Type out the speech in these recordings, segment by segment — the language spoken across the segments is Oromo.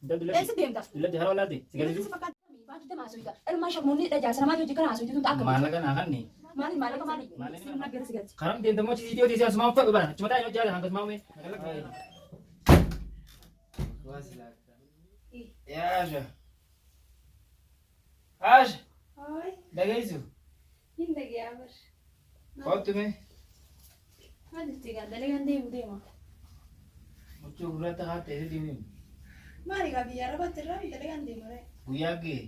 Eessa deemta? Dulatti hara walaati. Sigarii. Baatu deemaa asooyita. Ilmaa shamuunni dhajaasa namaa hojii kana asooyita tuntu akka. Maallaqa naa kanni. Maallaqa maali? Sirna gara sigaati. Karam deemta moo viidiyoo tiisee asumaan uffatu bara. Cuma taa'ee hojjaa hangas maamee. Yaasha. Aasha. Hoi, Dhageessu. hin dhagee bar. Kottu mee. Maal itti deegaan deema. Muchuu gurraatti haa ta'e deemu. Maali gaa biyya arabaatti irraa deegaan deema ree. Guyyaa gee.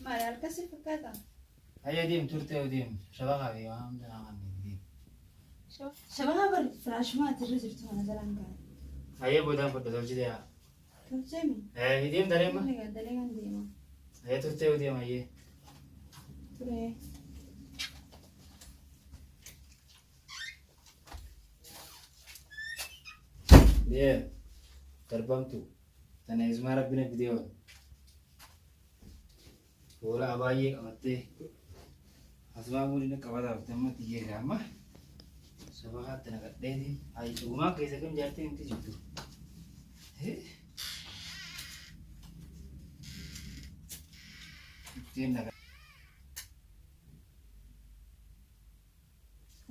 Maali halkasii fakkaata. Hayya deemu turtee deemu. Shabaqa fi waan hundaa naa kanni deemu. Shabaqa bar firaashumaatti irra jirtu kana jalaan gaa. Hayya boodaan fodda tolchitee haa. Tolcheemi. Deemu dareema. Maali gaa deegaan deema. Hayya turtee deemu hayyee. Turee. Dee. Darbamtu. Tana ismaa rabbina fidee Fuula baay'ee qabattee asumaa guddina qabataaf damma xiyyee gaama saba haatti naqadheeti hayi dhugumaa keessa kam jaartee himti jirtu. Ittiin naqa.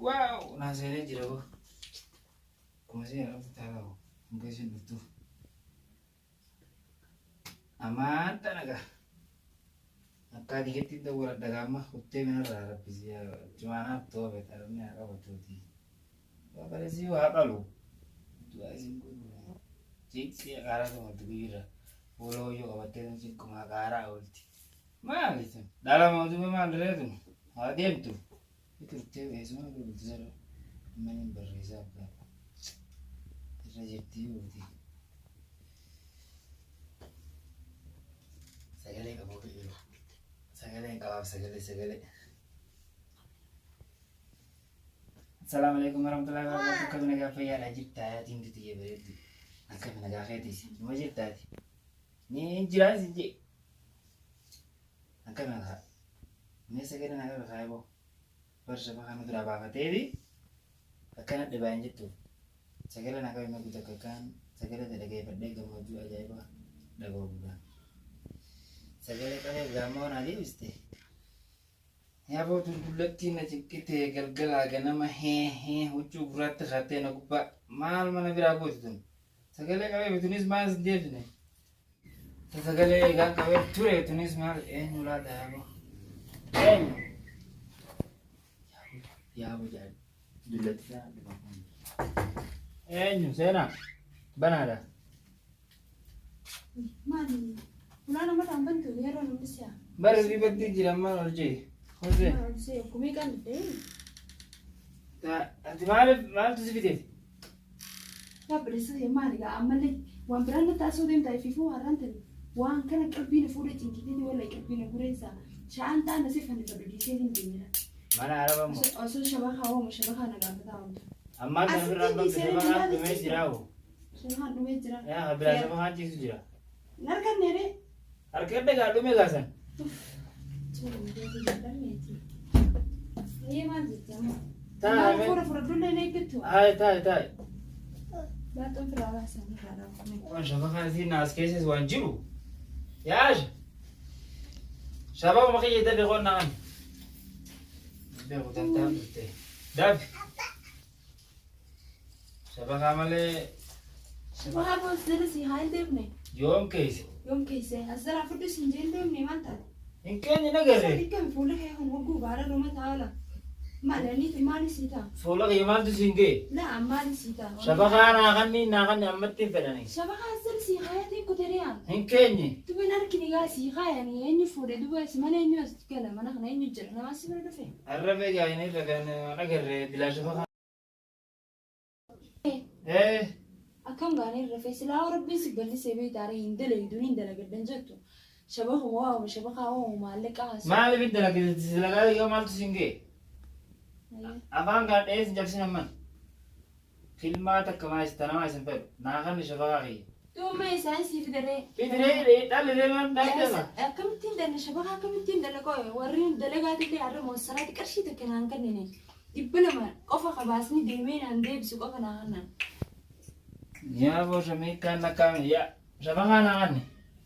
Waaw naaseenee jira boo. Kuma seenaa dhuftu taa'aa boo. Hanga isheen dhuftuuf. Amaanta naqa. Akka digetti dawwara dagama kuttee minarraa rabbisi jumaanaaf toobe dhalli haa qabatuuti. Waa bareessi waa qalu. Du'a isin kun jiiksi qaaraa kamatu biira fuula hoyyoo qabattee sun sikkuma qaaraa oolti. Maali sun dhala mootummaa maal direetu haa deemtu. Turtee beesuma lultu jala mani barreessaa abbaa irra jirtii oolti. Sagalee qabuu fi sagalee qabaaf sagalee. Assalamualaikum warahmatullahi wabarakatuh. Kami nagaa fayyaadha jirta yaatiin titiyyee bareeddu. Akkami nagaa feetiisi. Numa jirtaati. Ni jiraan si jee. Akkami nagaa. Mee sagalee nagaa kaayee boo. Barsa bakaa nuti baafateefi akkana dhibaan jettuuf. Sagalee nagaa yoo guutuu akka kaan sagalee dhaggeeffadhee gammachuu ajaa'ibaa dhaga'uu guddaa. Sagalee qabee gaammoo naa deebiste. Yaaboo tulluutti na ciqqitee galgalaa ganama huccuu gurraatti hattee na gubbaa maal mana biraa gooti tun. Sagalee qabee bituunis maal sin deebine. Sagalee egaa qabee ture bituunis maal eenyu laata yaaboo. Eenyu. Yaaboo jaal dullatti sana dhuma. Eenyu seenaa banaadha. Maali. Ulaan nama dhaabbantu yeroo namni si'a. Bara ribatti jira maal hojii. Hojii. Hojii kumii kan ta'e. Ati maaltu si fide? Yaa bilisee maali gaa ammallee waan biraan na taasisuu deemtaa ififuu har'aan ta'e waan kana qalbiin fuudhee cinqitee walla qalbiin gureessa sha'aan ta'an asii fanni qabdiisee hin deemina. Mana araba moo? Osoo shabakaa oomu shabakaa na gaafata oomta. Ammaa kana biraan bakka shabakaa dhumee jira hoo? Shabakaa dhumee jira. Yaa biraa shabakaa ciisu jira. Narkanneere. Harka dhagaa dhume gaasan. Taa'ee fuula fuulduree na eeggattu. Taa'e. Baatuun firaa baasan irraa dhaabame. Waan shabakaa siin as keessas waan jiru. Yaasha. Shababa makii jedhee beekoo naan. Beekoo tantaan turte. Daabi. Shabakaa malee. Shabakaa boos si haa hin deemne. Yoom keessa. Yoom keessa asirraa fudhu siin jee hin deemne maal taate? Hin keenye nagarre. Sadikkan fuula kee kun hogguu baala dhuma taa'ala. Maalanii maali sii ta'a? Fuula kee maaltu siin ga'e? Laa maali sii ta'a? Shabakaa naa kanni ammatti hin fedhani. Shabakaa asirra sii haayatii kuteriyaan. Hin keenye. Dubeen harkini gaa sii haayanii eenyu fuudhee dubees mana eenyu as gala mana kana eenyu jira nama si bira dhufe. Arrabee gaa'inii dhagaan nagarre bilaa shabakaa. Akkam gaanii rafee silaa rabbiin si ballisee beektaare hin dalagiduun hin dalagaddan jettu. Shabakaa waawu shabakaa waawu maallaqaa haasa'u. Maaliif hin dalagdu silagaa yoo maaltu siin ga'e? Afaan gaadhee sin jabsin amman. Filmaa takka maayista namaa isin fedhu. Naa kan shabakaa kiyya. Duuba isaan sii fidaree. Fidiree dhalli maal daldala? Akkamittiin dalla shabakaa akkamittiin dalla qo'e warri dalagaatillee har'a moosaraati qarshii takka naan kennine. Dhibba lama qofa qabaasni deemee naan deebisu qofa naa kannan. Yaa boosha miikaan nakkaame yaa Shabakaa naqanne.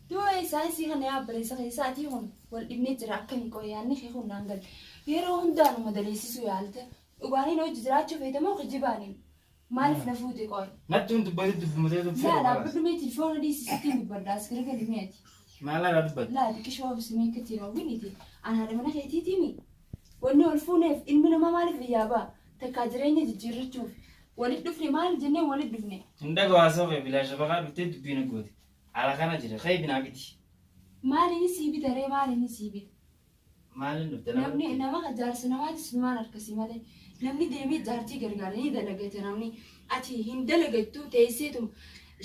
Dua isaansii kana yaabbalisa keessaatii kun wal dhibnee jira akka hin qoyaanne kee kun naan galle. Yeroo hundaanuma daleessisuu yaalte dhugaaniin hojii jiraachuu feetamoo kijibaaniin maaliif na fuute qoy. Natti hun dubbatu dubbumutee dubbatu. Laa dhaabbadhumee tilifoona dhiisisitti dubbadda as gara galimeeti. Maala dubbatu. Laa xiqqishoo bisimee akka tiiroo biniti an haadha mana keetiitiimi. Wanni ol fuuneef ilmi namaa maaliif biyyaa ba'a takkaa jireenya jijjiirrachuuf walit dhufne maal jennee walit dhufne. Hunda gawaasoo fi bilaa shabakaa dhuftee dubbiin gooti. Ala kana jira ka'ee binaa biti. Maaliin sii bitaree maaliin sii bita. Maaliin dhufte Namni nama jaarsa namaatis numaan harkasii malee namni deemee jaartii gargaaranii dalagate namni ati hin dalagattu teesseetu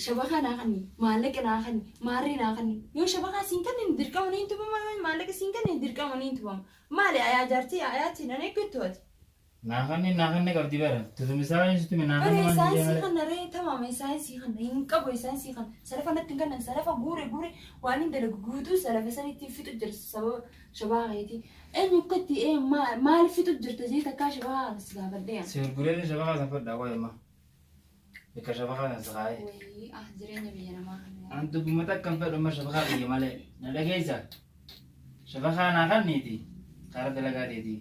shabakaa naa kanni maallaqa naa kanni maarrii naa kanni yoo shabakaa siin kanneen dirqamanii hin tubama maallaqa siin kanneen dirqamanii hin tubama maali ayaa jaartii ayaatti nan eeggattu ati. Naakanne qabdi bara. Tutumisaa waan jirtu naakanne Bare waan isaansii kana ree tamama isaansii kana hin qabu isaansii kana sarafa natti hin kannan sarafa guure waan hin dalagu guutuu sarafa sanitti fixu jirtu sababa shabakaa keeti. Eenyu akkatti maal fixu jirta jee takkaa shabakaa kana si gaafadhee. Sirgureen shabakaa san fadhaa waa yemma. Bika shabakaa san saqaaye. Wayii jireenya biyya namaa kana. An dubbumata akkam fedhu amma shabakaa biyya malee. Na dhageessa. Shabakaa naakanniiti. Kaara dalagaateeti.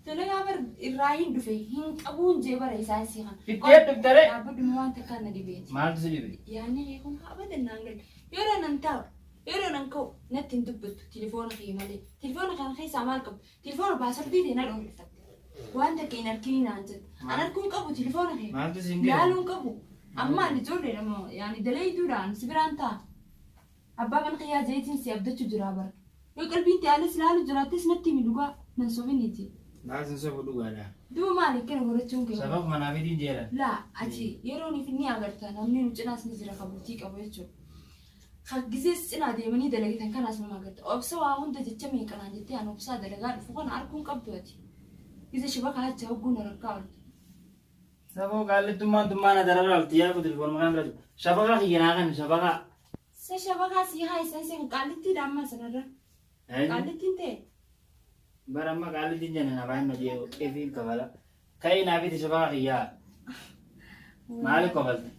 Dalagaa bar irraa hin dhufe hin qabuun jee bara isaansii kana. Fittee dhuftare. Dhaabbaduma waan takkaa na dhibeeti. Maaltu si dhibe? Yaanni kun abadan naan galle. Yeroo nan taa'u yeroo nan ka'u natti hin dubbattu tilifoona kee malee. Tilifoona kana keessaa maal qabu? Tilifoona baasardii ta'e na dhoofiftatte. Waan takka hin arginu naan jedhu. An arguun qabu tilifoona kee. Maaltu si hin galle? Laaluun qabu. Amma ani ijoollee namoo yaani daleeyduudhaan si biraan ta'a. Abbaa kan qiyyaa zayitiin si abdachuu jira bara. Yoo qalbiin ta'e alas laalu jiraattis natti himi dhugaa nan sobiniiti. Baasin sofu dhugaadha. Duuba maali kana gorachuun kee? Sabab manaa fi dinjeera. Laa ati yeroo ni agarta namni nu cinaas ni jira kabuutii qabu jechuudha. Haggisees cinaa deemanii dalagatan kanaas nama agarta. Obsa waa hunda jecha meeqanaan jettee an obsaa dalagaa dhufu kana arguun qabdu ati. Gisa shiba kaachaa hogguun rakkaa oltu. Saboo qaallittummaan tummaan darara olti yaa kutu ilfoon maqaan bira jiru. Shabakaa kiyyanaa kan shabakaa. Sa shabakaa sii haa isaan seen qaallittii daammaa sanarra. Qaallittiin ta'e. Bara amma qaallittiin jenna na baay'ina jee eefiin kabala. Ka'ii naafiti shabakaa kiyyaa. Maali kofalte?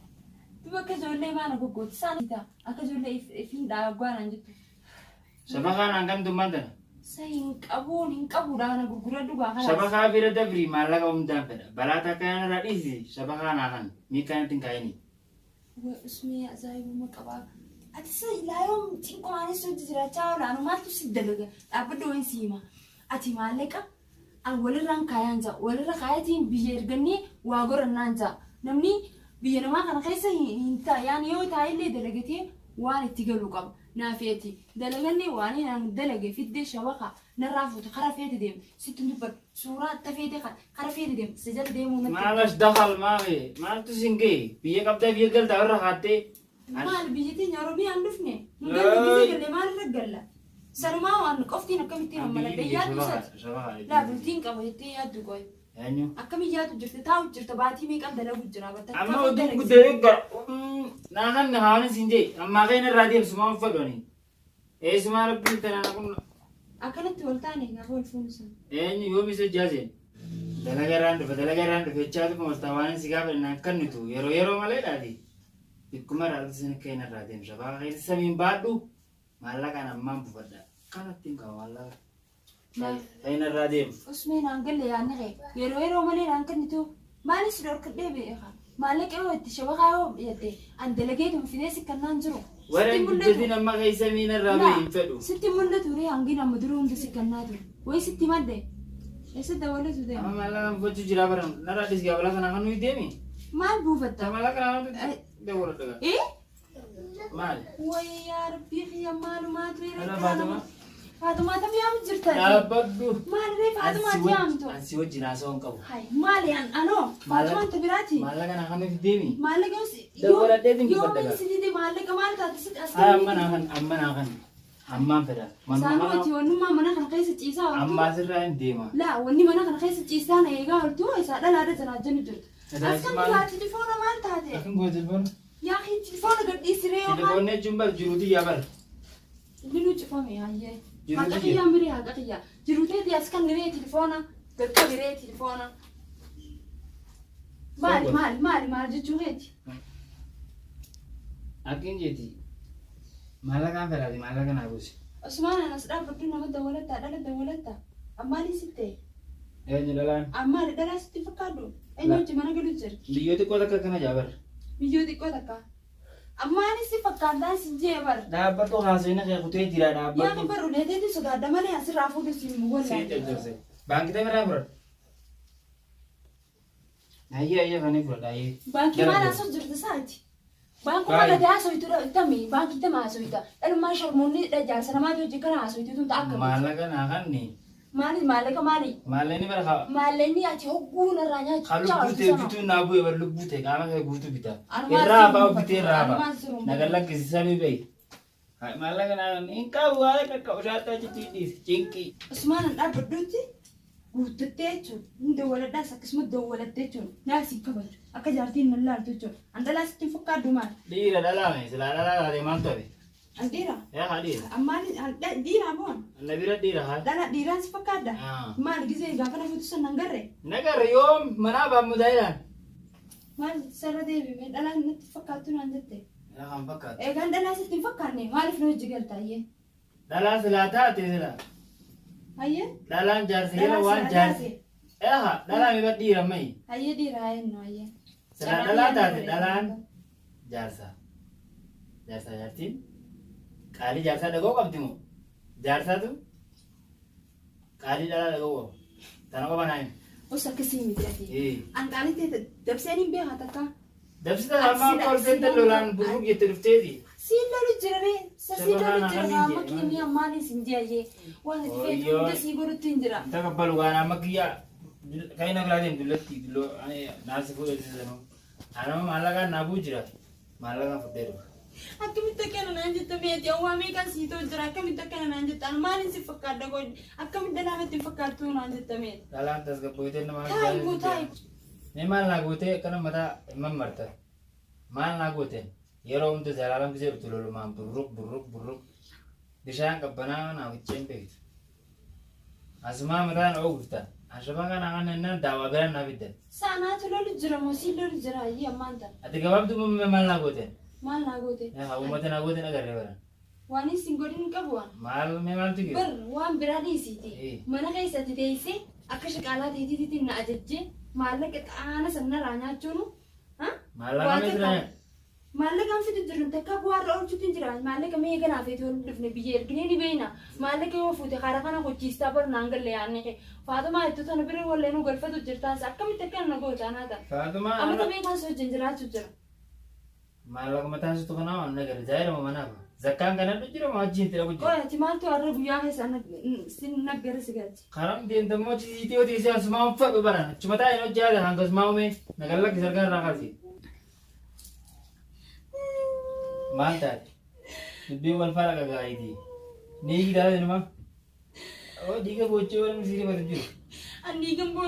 Duuba akka ijoollee maana goggooti isaan ta'a. Akka ijoollee ifiin dhaabbaanaan jettu. Shabakaa naan kam tummaan tana? Sa hin qabuudhaan na gurgura dhugaa kana. Shabakaa bira dabrii maallaqa hundaan fedha. Balaa takka yanarraa dhiisi shabakaa naa kan miikanatti hin kaa'ini. Usmee azaayibuma qabaa. Ati sa ilaayoon cinqomaanis hojii jiraachaa olaanu maaltu si dalaga dhaabbadda wayin si hima. Ati maallaqa an walirraan kaayaan ja'a walirra kaayatiin biyya ergannee waa gorannaan ja'a. Namni biyya namaa kana keessa hin ta'a yaani yoo taa'illee dalagatee waan itti galu qaba. Naafeeti dalaganne waan hin dalage fiddee shabakaa narraa fuutu kara feete deemu sitti dubbadhu suuraa tafeete kara feete deemu si jala deemuu natti. Maalas dakal maame maaltu sin ga'e biyya qabdaa biyya galtaa irra haattee. Maal biyya teenya Oromiyaan dhufne nu galli galle maal irra galla. Sanumaa waan qoftiin akkamittiin ammaladha yaaddu sati. Laa bultiin qaba jettee yaaddu qoy. Eenyu? Akkami yaaddu jirte taa'u jirta baatii meeqan dalagu jira batta. Amma oduu guddee gara naakan hawaani sin jee ammaa keen irraa deemsumaa uffadhani. Eessumaa rabbiin tanaan kun. Akkanatti wal taane naaf wal fuunisan. Eenyu yoo bisa jaaseen. Dalagaraan dhufe jechaatu kun waltaa waan si gaafa naan kannitu yeroo malee dhaati. Ikkuma dhaalti sin keen irraa deemsa baaka keessa samiin baadhu maallaqaan ammaan buufadha. Kanatti hin qabu maallaqa. Keen irraa deemu. Usmee naan galle yaanni qee yeroo malee naan kannitu maalis dhorkadhee beeka. Maallaqa yoo itti shabakaa yoo dhiyatte an dalageetu fidee si kannaan jiru. Warra guddatiin amma keessa miina irraa bahee hin fedhu. Sitti mul'atu ree hangi nama duruu hundi si kannaa jiru. Wayi sitti madde. Eessa dabalatu deema? Amma maallaqaan gochuu jira bara narraa dhis gaafala kanaa kan nuyi deemi. Maal buufatta? Maallaqaan amma deewwara dhagaa. Maal? Wayi yaa rabbii xiyya maalumaatu Ana Faatuma. Faatumaa tam yaamu jirta. Dhaabbadhu. Maal ree Faatumaa yaamtu? Ansi wajjin haasawaan qabu. Hai maali anoo Faatumaan ta biraati. Maallaqa naa kan nuti deemi. Maallaqa yoo min sidii maallaqa maal taate sitti as. Amma naa kan. Ammaan fedha. Saanoti wannummaa mana kana keessa ciisaa oltu. Ammaa sirraa hin deema. Laa wanni mana kana keessa ciisaa na eegaa oltu isaa dhalaadha sanaa jennu jirtu. Askan biraa tilifoona maal taate? Akan gooti telefoona. Yaa tilifoona gadhiisiree yookaan. Telefoonni jechuun bara jiruuti yaa bara. Inni nu cufame hayyee. Jiruuti Haqa kiyyaan birii haqa kiyyaa. Jiruuteeti askan niree tilifoona. Gagga biree tilifoona. Maali jechuu keeti? Akkin jeeti. Maallaqaan fedhaati maallaqa naa buusi. Usmaan anas dhaabbaddu nama dawwalataa dhala dawwalataa. Ammaali sitte? Eenyu dhalaan? Ammaali dhalaa sitti fakkaatu? Eenyu wajji mana galu jira? Biyyoo xiqqoo takka akkana jaabar. Biyyoo xiqqoo takka. Ammaali si fakkaataan si jeebar. Dhaabbatoo haasawina kee kutee jira Yaa dhaabbatoo. ni barru deeteeti sodaadha malee asirraa fuudhu si Sii wallaahi. caccabse. Baankii biraa fudhadhu. Ayyee fanii fudhadha ayyee. Baankii maal haasoo jirti saati? Baankii maal ati haasawitudha tami baankii tama haasawita. Ilmaan sharmoonni jaarsa namaati hojii kana haasawiti tun akka Maallaqa naa kanni. maali maallaqa maali? Maallaqni bara haa. Maallaqni ati hogguu narraa Kan nyaachuu lubbuu ta'e bituu naa bu'e bara lubbuu ta'e qaama kee guutuu bitaa. Anumaa Irraa siruun baa'u bakka. bitee irraa ba'a. Anumaa siruun Naga lakkisiisaa mi ba'i. Maallaqa naa kanni hin qabu waa'ee qaqqabu shaataa jechuun dhiisi cinqii. Usmaan an dhaabbadduutti guuttattee jechuudha. Inni dawwaladhaas akkasuma dawwalattee jechuudha. Naasii kabaju. Akka jaartiin nan laaltu jechuudha. An dhalaa sitti fakkaaddu maal? Dhiira dhalaame silaa dhalaa taate maal ta'e? An dhiira. Yaa haa dhiira. Ammaan dhiiraa boon. Na bira dhiira haa. Dhala dhiiraan si fakkaadda. Ah. Maal gisee gaafa na fuutu san garre. Nagarre yoom manaa baammu taa'edhaan. Maal sarara deebime dhalaan natti fakkaattu naan jette. Yaa kan fakkaatu. Eegaan dhalaa sitti hin fakkaanne maaliif na hojii galta ayyee? Dhalaa silaa taate silaa. Ayyee? Dhalaan jaarsi gara waan jaarsi. Yaa dhalaa mi bara dhiira mayi. Ayyee dhiiraa eenyu ayyee? Silaa dhalaa taate dhalaan jaarsa. Jaarsa jaartiin. Qaalii jaarsaa dhagoo qabdi moo? Jaarsaatu qaalii dhalaa dhagoo qabu. Tana qofa naa himi. Os akkasii miti ati. An qaalitti dabseen hin beekaa takka. Dabsita ammaa kolfeetta lolaan burruq jette dhufteeti. Siin lolu jirame sasii lolu jirame amma kiimii ammaan isin jeeyee waan ati feetu hunda sii godhutti hin jira. Taka balu waan amma kiyyaa kayina biraatiin dullatti dulloo naasi fuudhatisanuu. Anama maallaqaan naafuu jira. Maallaqaan fudhee dhufa. Akkamitti akkana naan jetta beeti awwaa meeqaan siitoo jira akkamitti akkana naan jetta an maaliin si fakkaadda godhi akkamitti dalaamatti hin fakkaattuu naan jetta meeti. Dhalaan tasgabbootee nama Taayibu taayibu. Mee maal naa gootee akkana mataa himman marta. Maal naa gooteen yeroo humna zalaalam gisee dhuftu lolumaan burruq. Bishaan qabbanaa naa wicceen beektu. Asumaa mataan oogufta. Ashabaa kana kan nannaan daawwaa biraan naa fiddan. Saanaatu lolu jira moo siin lolu jira ayyee ammaan ta'a. Ati gabaabduu maal naa gooteen? Maal naa goote? Yaa uummata naa gooteen agarree bara. Waan isin godhin qabu waan. Maaltu jiru? Bar waan biraa dhiisiiti. Mana keessatti teessee akka shaqaalaa teetiitti na ajajjee maallaqa xaana sanarraa nyaachuun. Maallaqa meeshaa Maallaqa fidu jiru takka bu'aarra oolchuutu hin jira. Maallaqa mee ganaaf itti wal dhufne biyya erginee ni beeyna. Maallaqa yoo fuute karaa kana hojiistaa bar naan galle yaannee. Faatumaa itti tana bira wallee nu galfatu jirtaas akkamitti akka na goota naata. Faatumaa Amma meeqaan soo wajjin jiraachuu jira. maallaqa mataan situ kanaa waan nagare zaayirama manaaf. Zakkaan kana jira maa achiin tira gujjira. Qoya ati maaltu har'a guyyaa keessa sin naggara si galchi. Karam deemtammoo ciisitee hojii isee asumaa uffadhu baran achuma taa'een hojjaate hanga asumaa uumee nagallakki sargaan irraa qabsi. Maal taate? Dubbiin wal faana gagaa'iiti. Ni gidaate numa. Oo dhiiga boochee wal misirifatu jiru. Andi gambo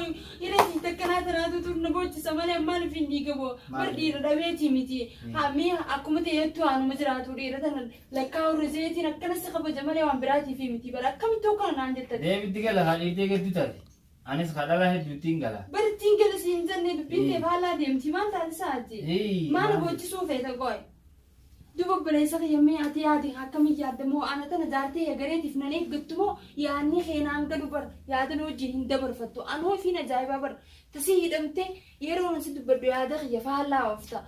ira si takana taratu turna bochi samale mal findi gabo bardi radawe ti miti ha mi akuma te yettu anu majratu ira tan lakka urjeti nakkana se khaba jamale wan birati fi miti bar akkam to kana nan jetta Deebi digala haali deege dutate. Anis kadala he dutingala. bar tingala si injanne binte bala demti man tan saati man bochi so fe ta goy duba balesa yemme ati adi akkam yaadamo anata na jarte yagare tifnane guttumo yaanni kheenan gadu bar yaadano jin dabar fatto anu fi na jaiba bar tasi hidamte yero nsi dubaddo yaada ya faala ofta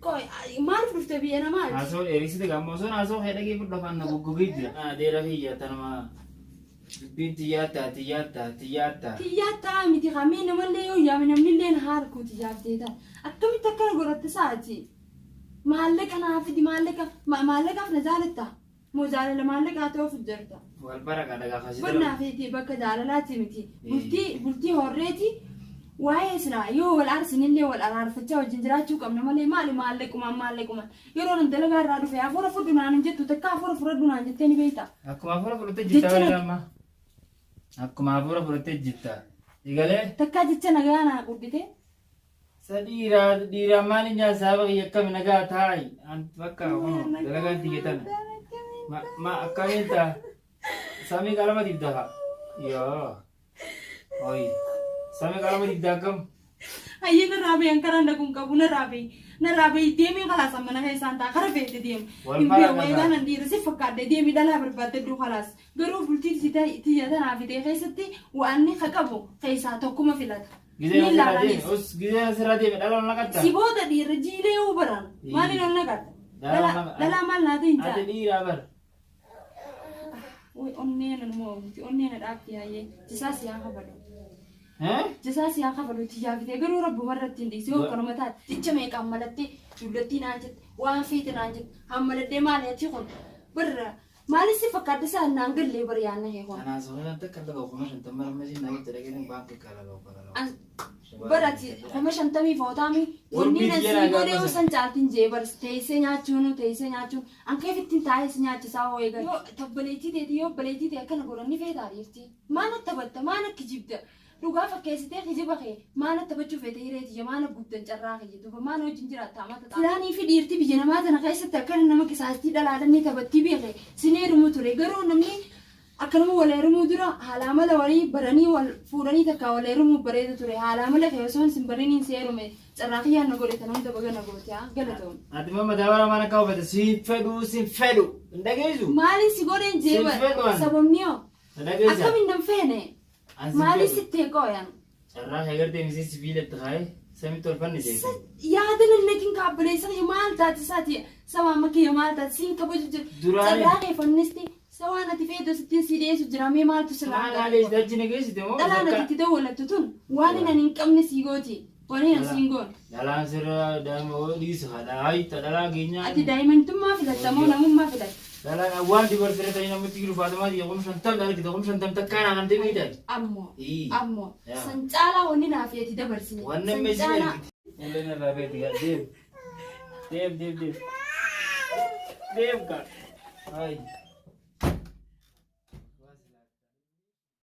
koy mar furte bi ena mal Aso erisite gammoson aso hedage fudda fanna gugubi jira. Deera fi yatanama. Binti yata tiyata. tiyata miti khamina malle yo yamina millen har ku tiyata akkam takkar goratta saati maalaka naafidi maalaka na jaalata mo jaalala maalaka atoo fujjarta Wal baraka daga khasita. Bunna feeti bakka jaalalaati miti bultii horreeti waa'ee sira yoo wal arsinillee wal araarfachaa wajjin jiraachuu qabna malee maallaquma yeroo nan dalagaa irraa dhufe hafuura fudhu naan hin jettu takka hafuura fudhadhu naan jettee ni beekta. Akkuma hafuura fudhattee jirta wali amma. Akkuma hafuura fudhattee jirta. Digalee Takka jecha nagaa naa guddite. dhiira maali nyaa saaba yakkami nagaa taa'i. An bakka dalagaan tiyyatan. Ma akkamitta samii qalama dibdaa. Yoo. Oi. Samii qalama dibdaa akkam. Ayyee narraa bee ankara naquu hin qabu narraa bee Narraabee deemee kalaas amma naga isaan ta'a kara feete deemu. Wal faana Hin beeku eegaan dhiira si fakkaadde deemee dhalaa barbaadde iddoo kalaas. Garuu bultii tiyya tanaa fitee keessatti waan ka qabu keessaa tokkuma filata. Gizee asirraa deeme dhalaan naqatta. Si booda dhiira jiilee yoo baran maaliin ol naqatta? Dhalaa maal naati hin ta'a? Ati dhiiraa bar. Onneen onneen dhaabbii hayyee jisaas yaa kabadu. Jisaas yaa kabadu tiyyaa fitee garuu rabbuma irratti hin dhiisee hokkanuma taate ticha meeqaan malattee dullatti naan jette waan fiite naan jette hammaladdee maali achi kun birra maali si fakkaadde isaan naan gallee bari yaanna hee kun. Anaa soorata takka laga kuma shantamma lammasii naa itti dhageen baanki kala laga. Barati kuma shantamii footaami wanni na si godhee usan caaltiin jee bar teessee nyaachuun an keefittiin taa'ee nyaachisaa hoo eegan. Yoo tabbaleetii ta'e akkana godhanni feetaa dhiirti maana taphatta maana kijibda. Dhugaa fakkeessitee kijiba kee maana taphachuu feete hireetiyya maana guddan carraa kiyyetuufa maana wajjin jiraata amata ta'a. Filaanii fi dhiirti biyya namaa tana keessatti akkana nama kisaastii dhalaadhanii taphattii beekee sineerumu ture garuu namni akkanuma waleerumuu dura haala mala walii baranii wal fuudhanii takka waleerumuu bareedu ture haala mala kee osoo hin bariniin seerume carraa kiyyaan na godhe tanuu dabaga na goote galatoom. Ati mamma daawara mana kaa'u fete si fedhu hin dhageessu. Maali si godheen jeeba sababni hoo akkamiin nan feene. Maali sittee qooyan? Carraa agartee misii sibiilatti haa'e samitti ol fannise. Yaada lallakin kaabaleessa maal taate isaati sama amma kiyya maal taate siin kabaju jira. Carraa kee fannisti sawaan ati feetu sitti si dhiyeessu jira mee maaltu sirraa? Maali dachi nageessite moo? Dhalaan ati dawwalattu tun waan inni hin qabne sii gooti. Waan inni siin goon. Dhalaan sirraa daa'ima dhiisu haadha haayita dhalaa keenya. Ati daa'imtummaa filatta moo namummaa filatta? Dhalaan waan dibarsire ta'e namatti gilu faatamaa dhiya kun shantam dhalatti kun shantam takkaanaa kan ta'e miidhaan. Ammoo san caalaa wanni naaf ati dabarsine. Wannan meeshaa ergiti. Illee narraa beekti deem ka. Hayi.